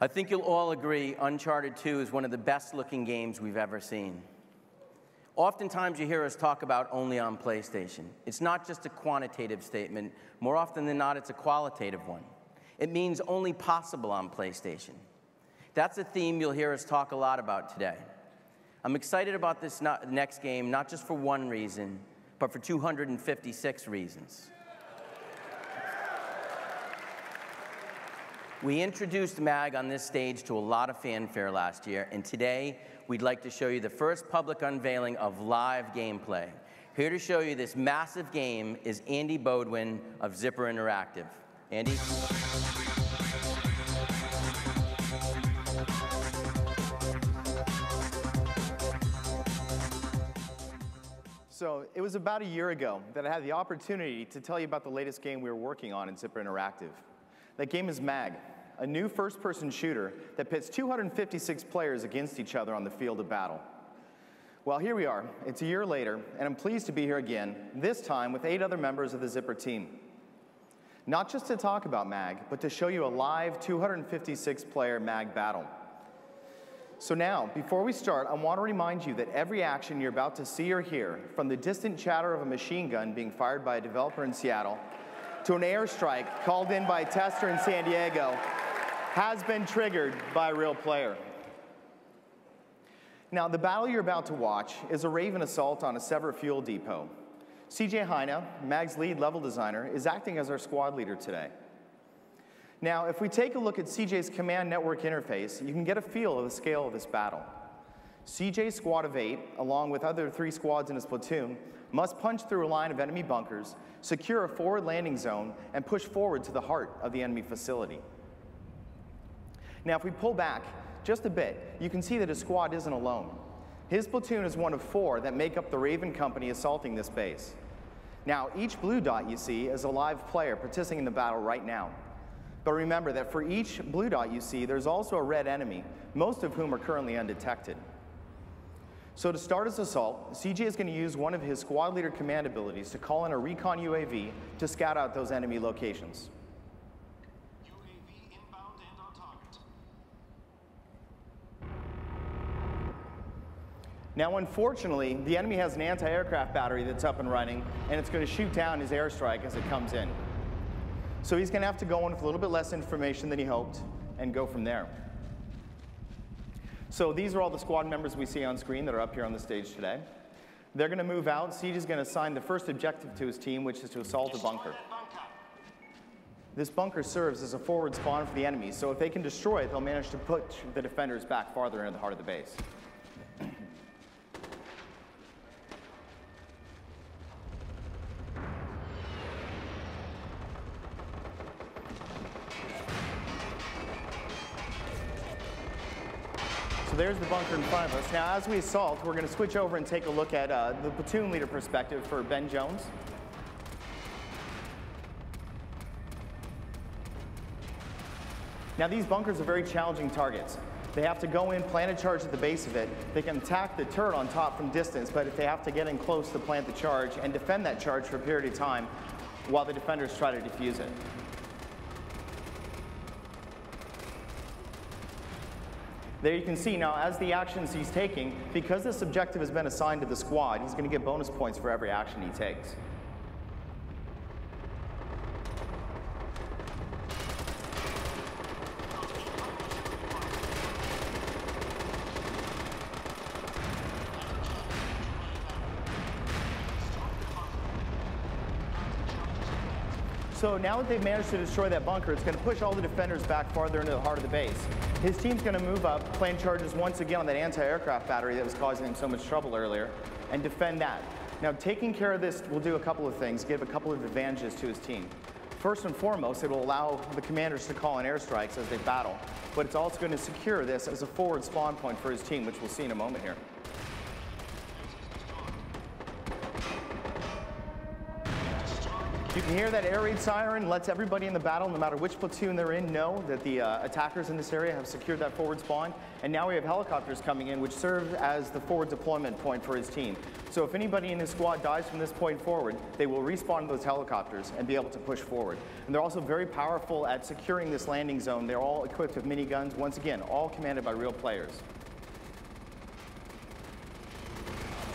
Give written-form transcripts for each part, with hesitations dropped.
I think you'll all agree Uncharted 2 is one of the best-looking games we've ever seen. Oftentimes you hear us talk about only on PlayStation. It's not just a quantitative statement. More often than not, it's a qualitative one. It means only possible on PlayStation. That's a theme you'll hear us talk a lot about today. I'm excited about this next game, not just for one reason, but for 256 reasons. We introduced MAG on this stage to a lot of fanfare last year, and today we'd like to show you the first public unveiling of live gameplay. Here to show you this massive game is Andy Bodwin of Zipper Interactive. Andy? So it was about a year ago that I had the opportunity to tell you about the latest game we were working on in Zipper Interactive. That game is MAG, a new first-person shooter that pits 256 players against each other on the field of battle. Well, here we are. It's a year later, and I'm pleased to be here again, this time with 8 other members of the Zipper team. Not just to talk about MAG, but to show you a live 256-player MAG battle. So now, before we start, I want to remind you that every action you're about to see or hear, from the distant chatter of a machine gun being fired by a developer in Seattle, to an airstrike called in by a tester in San Diego, has been triggered by a real player. Now, the battle you're about to watch is a Raven assault on a Sever fuel depot. CJ Heine, MAG's lead level designer, is acting as our squad leader today. Now, if we take a look at CJ's command network interface, you can get a feel of the scale of this battle. CJ's squad of 8, along with other 3 squads in his platoon, must punch through a line of enemy bunkers, secure a forward landing zone, and push forward to the heart of the enemy facility. Now, if we pull back just a bit, you can see that his squad isn't alone. His platoon is one of 4 that make up the Raven company assaulting this base. Now, each blue dot you see is a live player participating in the battle right now. But remember that for each blue dot you see, there's also a red enemy, most of whom are currently undetected. So to start his assault, CJ is going to use one of his squad leader command abilities to call in a recon UAV to scout out those enemy locations. UAV inbound and on target. Now, unfortunately, the enemy has an anti-aircraft battery that's up and running, and it's going to shoot down his airstrike as it comes in. So he's going to have to go in with a little bit less information than he hoped and go from there. So these are all the squad members we see on screen that are up here on the stage today. They're going to move out. CJ is going to assign the first objective to his team, which is to assault a bunker. This bunker serves as a forward spawn for the enemy, so if they can destroy it, they'll manage to push the defenders back farther into the heart of the base. So there's the bunker in front of us. Now, as we assault, we're going to switch over and take a look at the platoon leader perspective for Ben Jones. Now, these bunkers are very challenging targets. They have to go in, plant a charge at the base of it. They can attack the turret on top from distance, but if they have to get in close to plant the charge and defend that charge for a period of time while the defenders try to defuse it. There you can see now, as the actions he's taking, because this objective has been assigned to the squad, he's going to get bonus points for every action he takes. So now that they've managed to destroy that bunker, it's going to push all the defenders back farther into the heart of the base. His team's going to move up, plant charges once again on that anti-aircraft battery that was causing him so much trouble earlier, and defend that. Now, taking care of this will do a couple of things, give a couple of advantages to his team. First and foremost, it will allow the commanders to call in airstrikes as they battle, but it's also going to secure this as a forward spawn point for his team, which we'll see in a moment here. You can hear that air raid siren, lets everybody in the battle, no matter which platoon they're in, know that the attackers in this area have secured that forward spawn. And now we have helicopters coming in, which serve as the forward deployment point for his team. So if anybody in his squad dies from this point forward, they will respawn those helicopters and be able to push forward. And they're also very powerful at securing this landing zone. They're all equipped with miniguns, once again, all commanded by real players.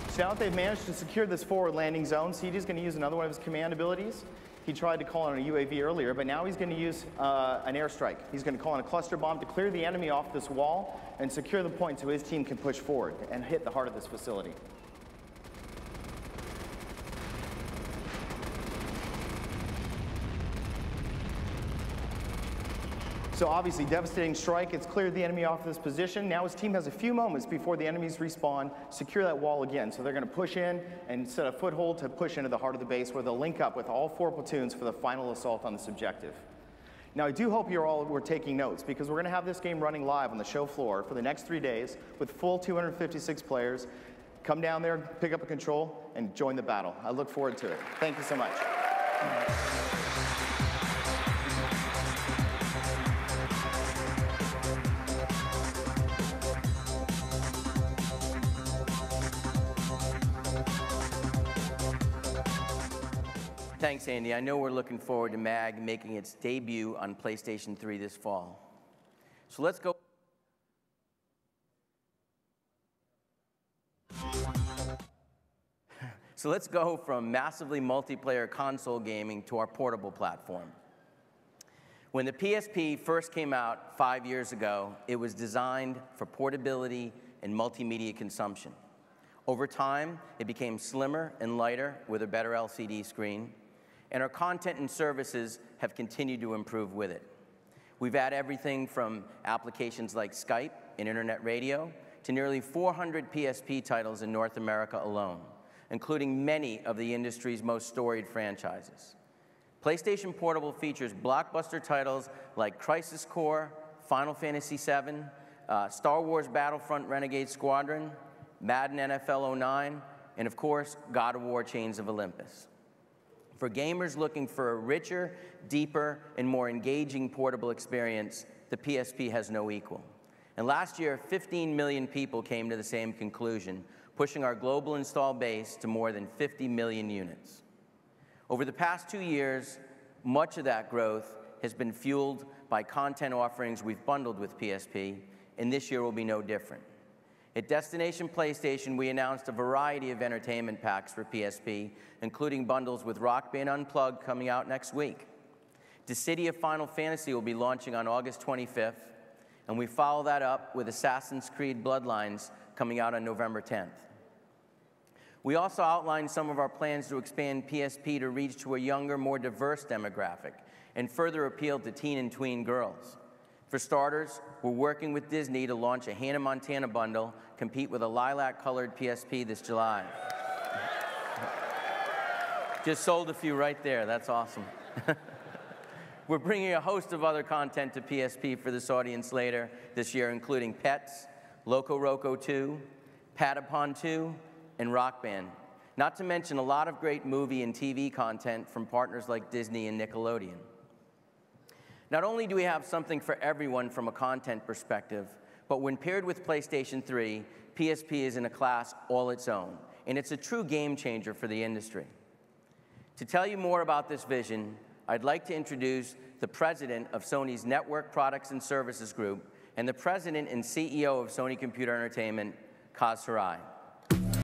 So now that they've managed to secure this forward landing zone, CJ is going to use another one of his command abilities. He tried to call on a UAV earlier, but now he's going to use an airstrike. He's going to call on a cluster bomb to clear the enemy off this wall and secure the point so his team can push forward and hit the heart of this facility. So obviously, devastating strike. It's cleared the enemy off this position. Now his team has a few moments before the enemies respawn, secure that wall again. So they're going to push in and set a foothold to push into the heart of the base where they'll link up with all 4 platoons for the final assault on this objective. Now, I do hope you all were taking notes because we're going to have this game running live on the show floor for the next 3 days with full 256 players. Come down there, pick up a control, and join the battle. I look forward to it. Thank you so much. Thanks, Andy. I know we're looking forward to MAG making its debut on PlayStation 3 this fall. So let's go. So let's go from massively multiplayer console gaming to our portable platform. When the PSP first came out 5 years ago, it was designed for portability and multimedia consumption. Over time, it became slimmer and lighter with a better LCD screen, and our content and services have continued to improve with it. We've had everything from applications like Skype and internet radio to nearly 400 PSP titles in North America alone, including many of the industry's most storied franchises. PlayStation Portable features blockbuster titles like Crisis Core, Final Fantasy VII, Star Wars Battlefront Renegade Squadron, Madden NFL 09, and of course, God of War Chains of Olympus. For gamers looking for a richer, deeper, and more engaging portable experience, the PSP has no equal. And last year, 15 million people came to the same conclusion, pushing our global install base to more than 50 million units. Over the past 2 years, much of that growth has been fueled by content offerings we've bundled with PSP, and this year will be no different. At Destination PlayStation, we announced a variety of entertainment packs for PSP, including bundles with Rock Band Unplugged coming out next week. The City of Final Fantasy will be launching on August 25th, and we follow that up with Assassin's Creed Bloodlines coming out on November 10th. We also outlined some of our plans to expand PSP to reach to a younger, more diverse demographic and further appeal to teen and tween girls. For starters, we're working with Disney to launch a Hannah Montana bundle, compete with a lilac-colored PSP this July. Just sold a few right there. That's awesome. We're bringing a host of other content to PSP for this audience later this year, including Pets, Loco Roco 2, Patapon 2, and Rock Band. Not to mention a lot of great movie and TV content from partners like Disney and Nickelodeon. Not only do we have something for everyone from a content perspective, but when paired with PlayStation 3, PSP is in a class all its own, and it's a true game changer for the industry. To tell you more about this vision, I'd like to introduce the president of Sony's Network Products and Services Group and the president and CEO of Sony Computer Entertainment, Kaz Hirai.